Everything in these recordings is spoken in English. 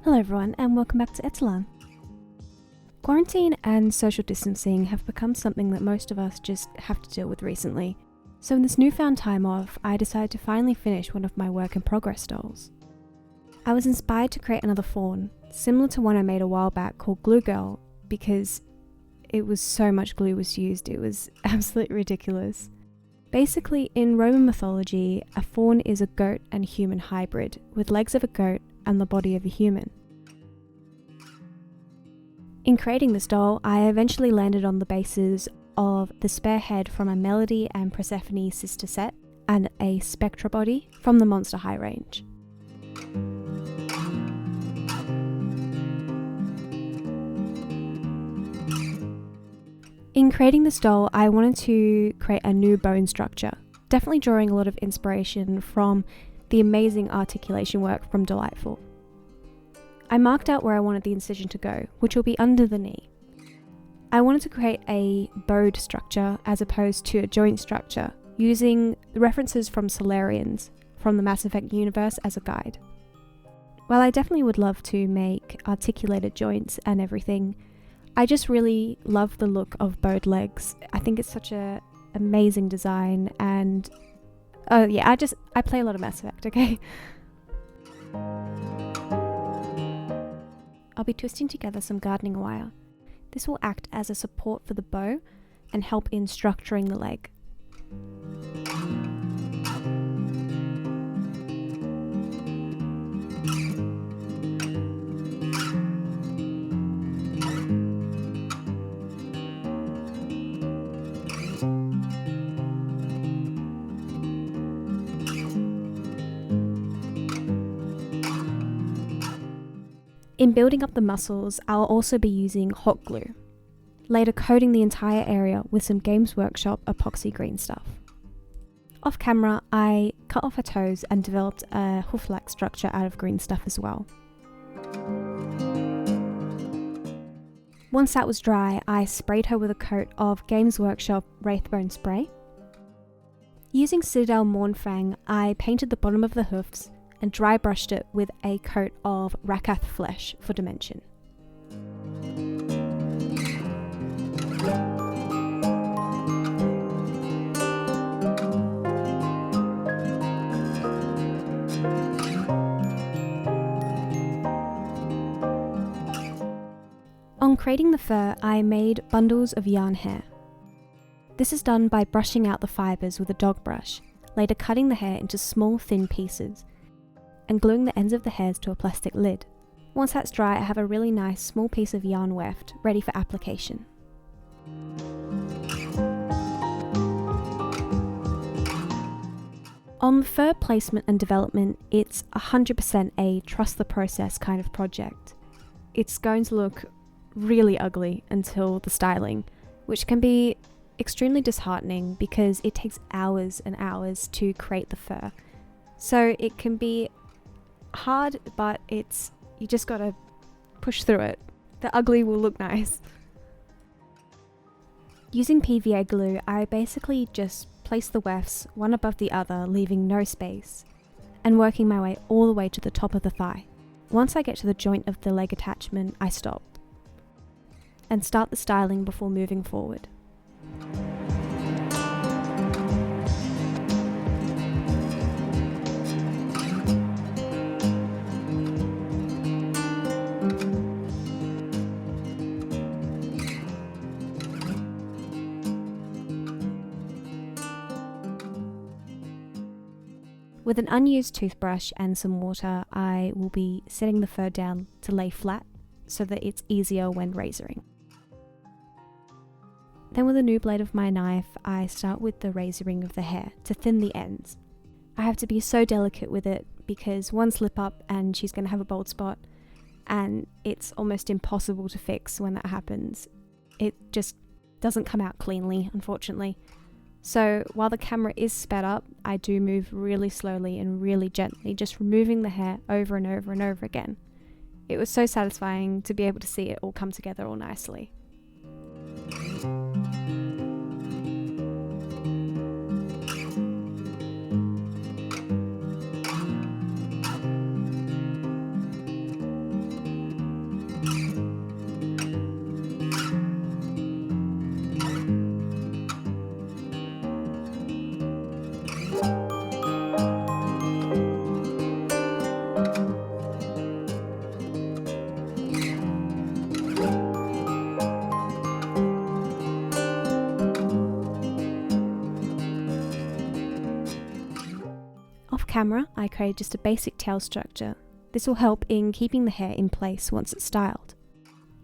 Hello everyone and welcome back to Etellan. Quarantine and social distancing have become something that most of us just have to deal with recently. So in this newfound time off, I decided to finally finish one of my work in progress dolls. I was inspired to create another faun, similar to one I made a while back called Glue Girl, because it was so much glue was used, it was absolutely ridiculous. Basically, in Roman mythology, a faun is a goat and human hybrid, with legs of a goat and the body of a human. In creating this doll, I eventually landed on the bases of the spare head from a Melody and Persephone sister set, and a Spectra body from the Monster High range. In creating this doll, I wanted to create a new bone structure, definitely drawing a lot of inspiration from the amazing articulation work from Delightful. I marked out where I wanted the incision to go, which will be under the knee. I wanted to create a bowed structure as opposed to a joint structure, using the references from Solarians from the Mass Effect universe as a guide. While I definitely would love to make articulated joints and everything, I just really love the look of bowed legs. I think it's such an amazing design, and I play a lot of Mass Effect, okay? I'll be twisting together some gardening wire. This will act as a support for the bow and help in structuring the leg. In building up the muscles, I'll also be using hot glue, later coating the entire area with some Games Workshop epoxy Greenstuff. Off camera, I cut off her toes and developed a hoof-like structure out of Greenstuff as well. Once that was dry, I sprayed her with a coat of Games Workshop Wraithbone spray. Using Citadel Mournfang, I painted the bottom of the hoofs and dry brushed it with a coat of Rakarth Flesh for dimension. On creating the fur, I made bundles of yarn hair. This is done by brushing out the fibres with a dog brush, later cutting the hair into small thin pieces, and gluing the ends of the hairs to a plastic lid. Once that's dry, I have a really nice small piece of yarn weft ready for application. On the fur placement and development, it's 100% a trust the process kind of project. It's going to look really ugly until the styling, which can be extremely disheartening because it takes hours and hours to create the fur. So it can be hard, but you just gotta push through it. The ugly will look nice. Using PVA glue, I basically just place the wefts one above the other, leaving no space, and working my way all the way to the top of the thigh. Once I get to the joint of the leg attachment, I stop and start the styling before moving forward. With an unused toothbrush and some water, I will be setting the fur down to lay flat so that it's easier when razoring. Then with a new blade of my knife, I start with the razoring of the hair to thin the ends. I have to be so delicate with it because one slip up and she's going to have a bald spot, and it's almost impossible to fix when that happens. It just doesn't come out cleanly, unfortunately. So while the camera is sped up, I do move really slowly and really gently, just removing the hair over and over and over again. It was so satisfying to be able to see it all come together all nicely. camera, I created just a basic tail structure. This will help in keeping the hair in place once it's styled.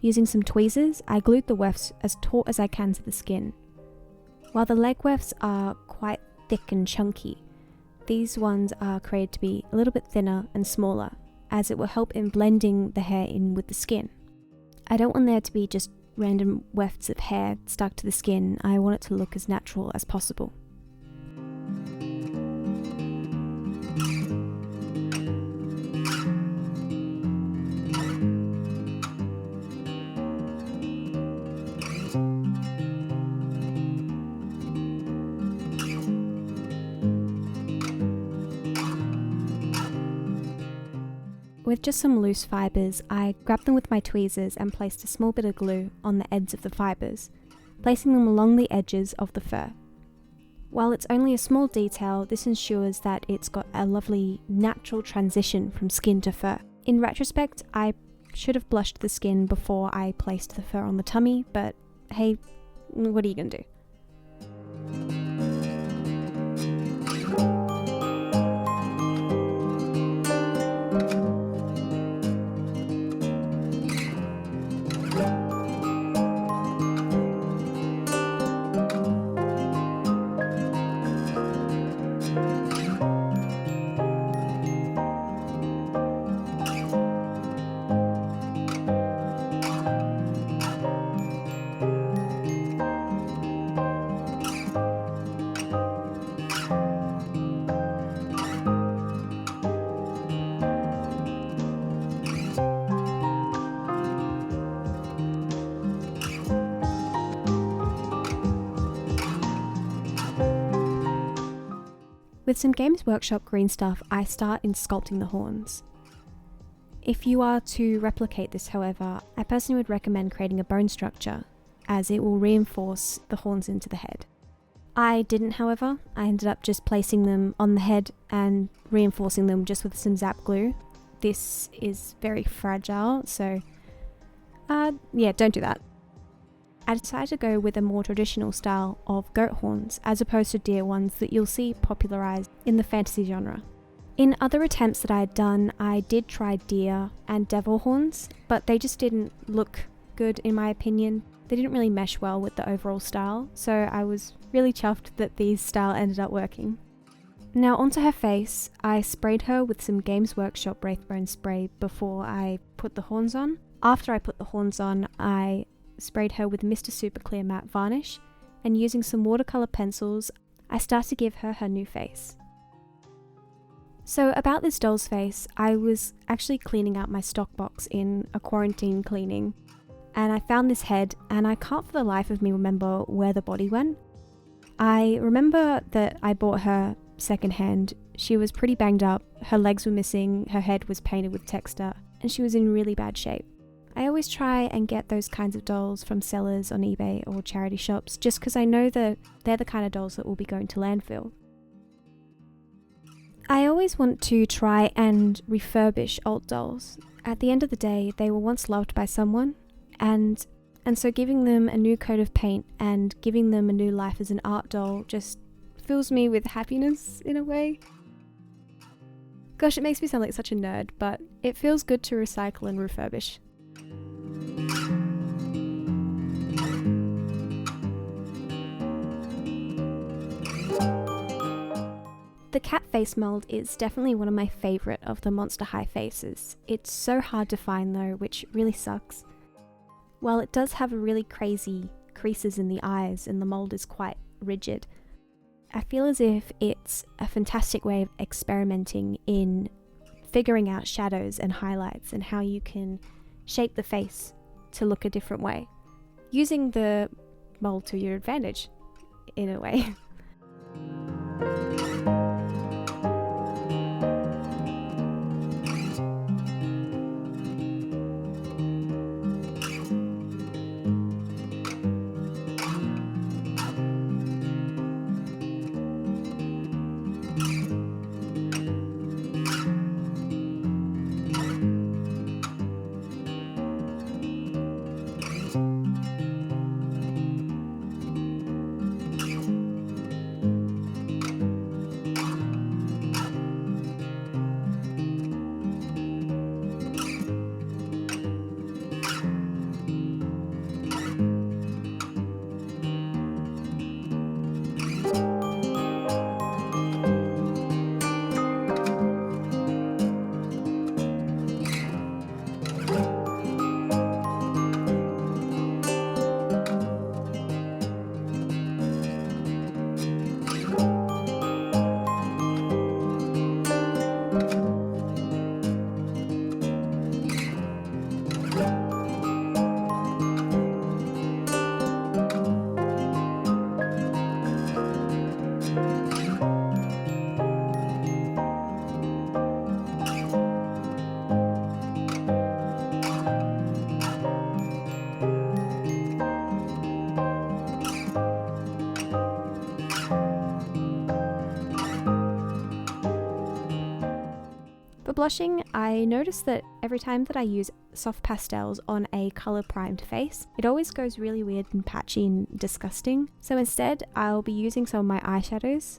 Using some tweezers, I glued the wefts as taut as I can to the skin. While the leg wefts are quite thick and chunky, these ones are created to be a little bit thinner and smaller, as it will help in blending the hair in with the skin. I don't want there to be just random wefts of hair stuck to the skin. I want it to look as natural as possible. With just some loose fibres, I grabbed them with my tweezers and placed a small bit of glue on the ends of the fibres, placing them along the edges of the fur. While it's only a small detail, this ensures that it's got a lovely natural transition from skin to fur. In retrospect, I should have blushed the skin before I placed the fur on the tummy, but hey, what are you gonna do? With some Games Workshop Greenstuff, I start in sculpting the horns. If you are to replicate this, however, I personally would recommend creating a bone structure, as it will reinforce the horns into the head. I didn't, however. I ended up just placing them on the head and reinforcing them just with some zap glue. This is very fragile, so yeah, don't do that. I decided to go with a more traditional style of goat horns as opposed to deer ones that you'll see popularised in the fantasy genre. In other attempts that I had done, I did try deer and devil horns, but they just didn't look good in my opinion. They didn't really mesh well with the overall style, so I was really chuffed that these style ended up working. Now onto her face, I sprayed her with some Games Workshop Wraithbone spray before I put the horns on. After I put the horns on, I sprayed her with Mr. Super Clear Matte Varnish, and using some watercolour pencils, I started to give her her new face. So about this doll's face, I was actually cleaning out my stock box in a quarantine cleaning, and I found this head, and I can't for the life of me remember where the body went. I remember that I bought her secondhand. She was pretty banged up, her legs were missing, her head was painted with texture, and she was in really bad shape. I always try and get those kinds of dolls from sellers on eBay or charity shops just because I know that they're the kind of dolls that will be going to landfill. I always want to try and refurbish old dolls. At the end of the day, they were once loved by someone, and so giving them a new coat of paint and giving them a new life as an art doll just fills me with happiness in a way. Gosh, it makes me sound like such a nerd, but it feels good to recycle and refurbish. The cat face mould is definitely one of my favourite of the Monster High faces. It's so hard to find though, which really sucks. While it does have a really crazy creases in the eyes and the mould is quite rigid, I feel as if it's a fantastic way of experimenting in figuring out shadows and highlights and how you can shape the face to look a different way, using the mould to your advantage, in a way. blushing, I noticed that every time that I use soft pastels on a colour primed face, it always goes really weird and patchy and disgusting. So instead, I'll be using some of my eyeshadows.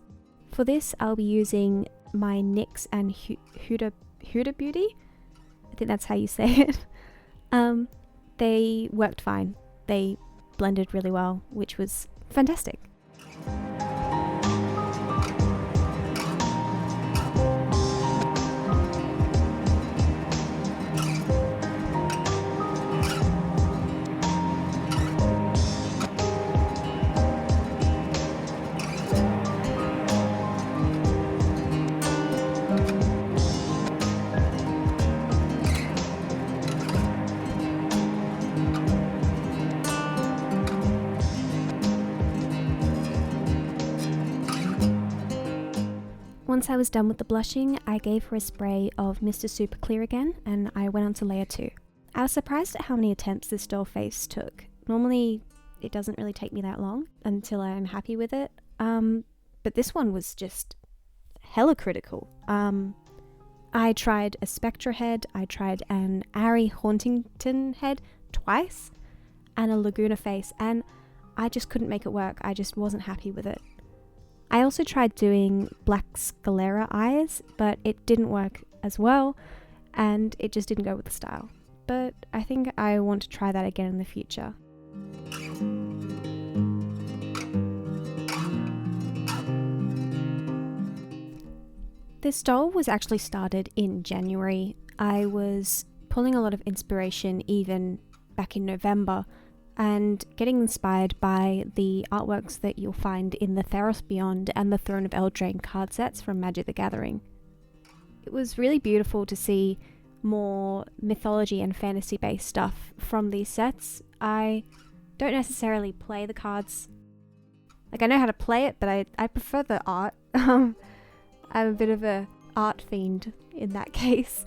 For this, I'll be using my NYX and Huda Beauty. I think that's how you say it. They worked fine. They blended really well, which was fantastic. Once I was done with the blushing, I gave her a spray of Mr. Super Clear again, and I went on to layer 2. I was surprised at how many attempts this doll face took. Normally, it doesn't really take me that long until I'm happy with it, but this one was just hella critical. I tried a Spectra head, I tried an Ari Hauntington head twice, and a Laguna face, and I just couldn't make it work. I just wasn't happy with it. I also tried doing black sclera eyes, but it didn't work as well, and it just didn't go with the style. But I think I want to try that again in the future. This doll was actually started in January. I was pulling a lot of inspiration even back in November, and getting inspired by the artworks that you'll find in the Theros Beyond and the Throne of Eldraine card sets from Magic the Gathering. It was really beautiful to see more mythology and fantasy based stuff from these sets. I don't necessarily play the cards. Like, I know how to play it, but I prefer the art. I'm a bit of a art fiend in that case.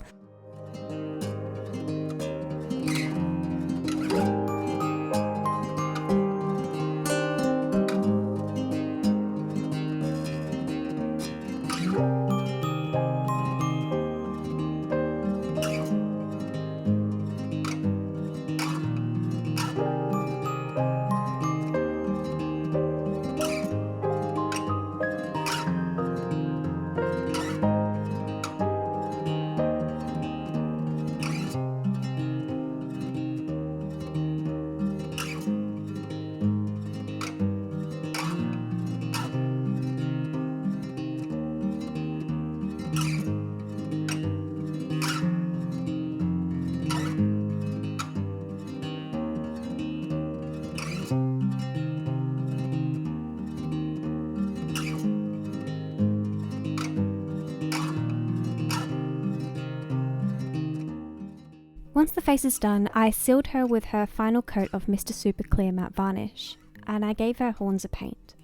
Once the face is done, I sealed her with her final coat of Mr. Super Clear Matte Varnish, and I gave her horns a paint.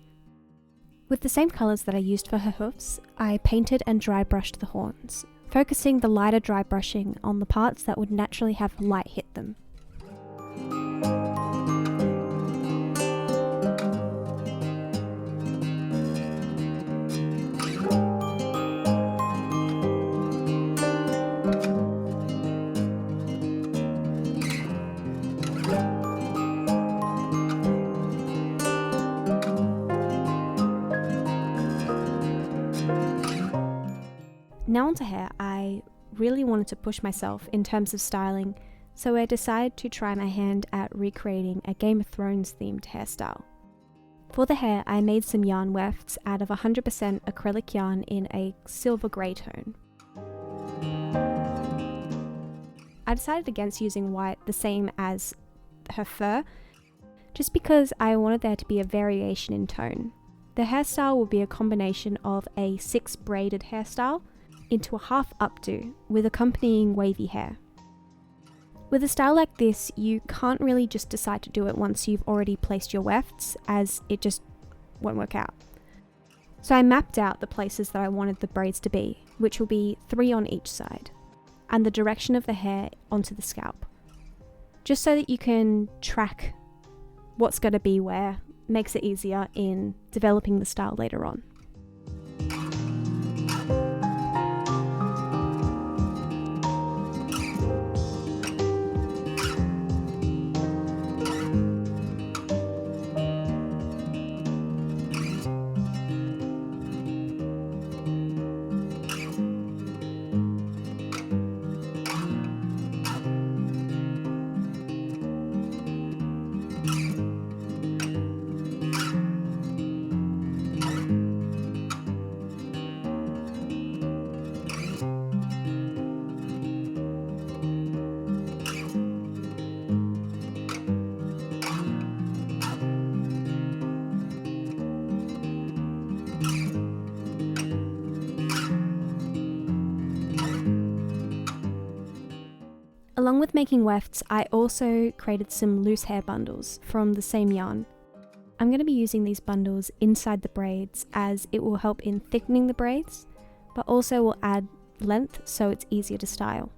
With the same colours that I used for her hoofs, I painted and dry brushed the horns, focusing the lighter dry brushing on the parts that would naturally have light hit them. Now onto hair. I really wanted to push myself in terms of styling, so I decided to try my hand at recreating a Game of Thrones themed hairstyle. For the hair, I made some yarn wefts out of 100% acrylic yarn in a silver grey tone. I decided against using white, the same as her fur, just because I wanted there to be a variation in tone. The hairstyle will be a combination of a 6 braided hairstyle into a half updo with accompanying wavy hair. With a style like this, you can't really just decide to do it once you've already placed your wefts, as it just won't work out. So I mapped out the places that I wanted the braids to be, which will be 3 on each side, and the direction of the hair onto the scalp. Just so that you can track what's going to be where, makes it easier in developing the style later on. Along with making wefts, I also created some loose hair bundles from the same yarn. I'm going to be using these bundles inside the braids as it will help in thickening the braids, but also will add length so it's easier to style.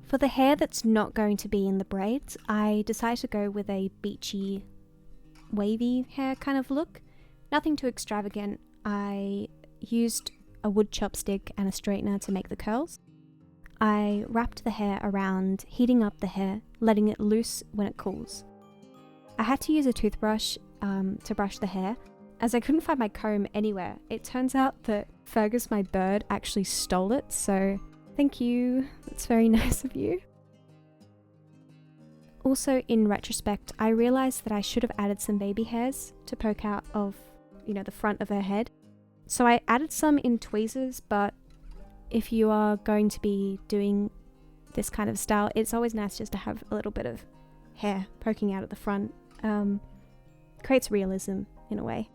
For the hair that's not going to be in the braids, I decided to go with a beachy, wavy hair kind of look. Nothing too extravagant. I used a wood chopstick and a straightener to make the curls. I wrapped the hair around, heating up the hair, letting it loose when it cools. I had to use a toothbrush to brush the hair, as I couldn't find my comb anywhere. It turns out that Fergus, my bird, actually stole it, so thank you, that's very nice of you. Also, in retrospect, I realised that I should have added some baby hairs to poke out of, the front of her head. So I added some in tweezers, but if you are going to be doing this kind of style, it's always nice just to have a little bit of hair poking out at the front. Creates realism in a way.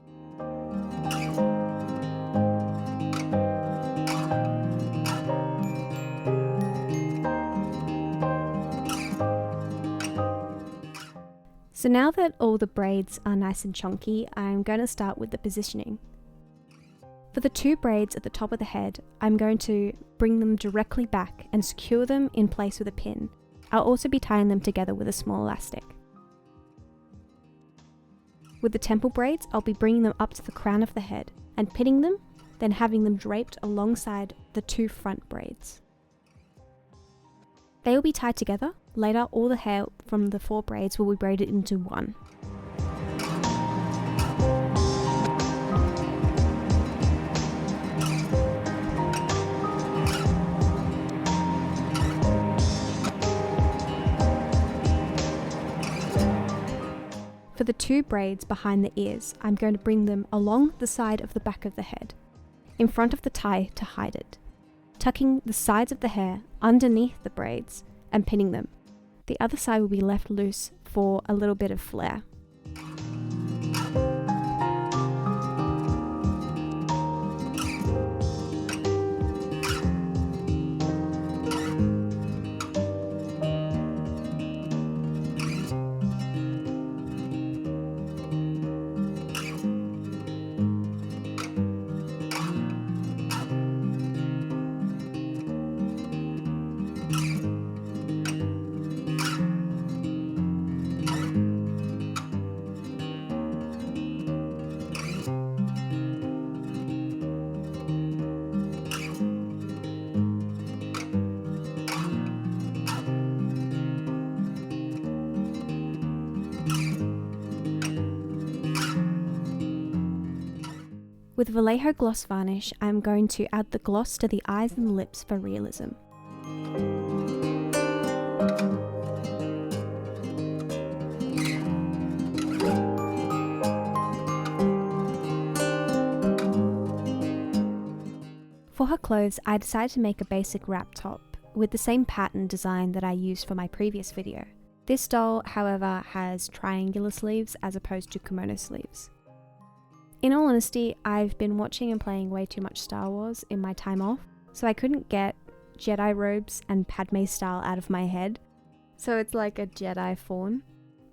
So now that all the braids are nice and chunky, I'm going to start with the positioning. For the two braids at the top of the head, I'm going to bring them directly back and secure them in place with a pin. I'll also be tying them together with a small elastic. With the temple braids, I'll be bringing them up to the crown of the head and pinning them, then having them draped alongside the two front braids. They will be tied together. Later, all the hair from the 4 braids will be braided into one. For the 2 braids behind the ears, I'm going to bring them along the side of the back of the head, in front of the tie to hide it, tucking the sides of the hair underneath the braids and pinning them. The other side will be left loose for a little bit of flair. With Vallejo Gloss Varnish, I'm going to add the gloss to the eyes and lips for realism. For her clothes, I decided to make a basic wrap top with the same pattern design that I used for my previous video. This doll, however, has triangular sleeves as opposed to kimono sleeves. In all honesty, I've been watching and playing way too much Star Wars in my time off, so I couldn't get Jedi robes and Padme style out of my head. So it's like a Jedi Faun.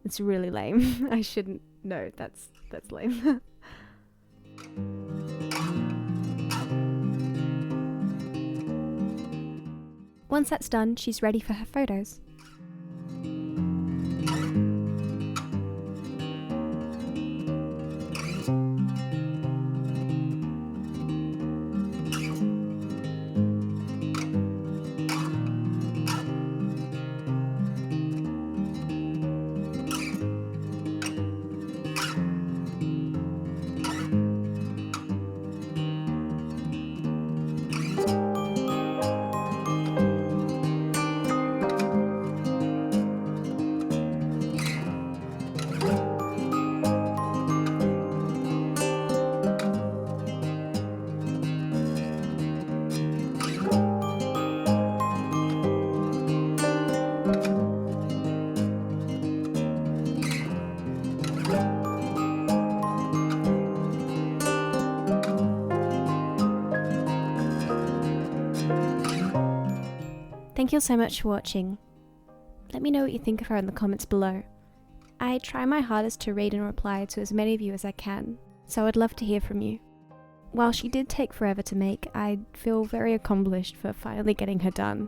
It's really lame. I shouldn't. No, that's lame. Once that's done, she's ready for her photos. Thank you so much for watching. Let me know what you think of her in the comments below. I try my hardest to read and reply to as many of you as I can, so I'd love to hear from you. While she did take forever to make, I feel very accomplished for finally getting her done.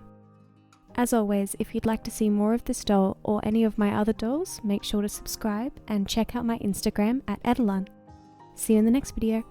As always, if you'd like to see more of this doll or any of my other dolls, make sure to subscribe and check out my Instagram at etellan. See you in the next video.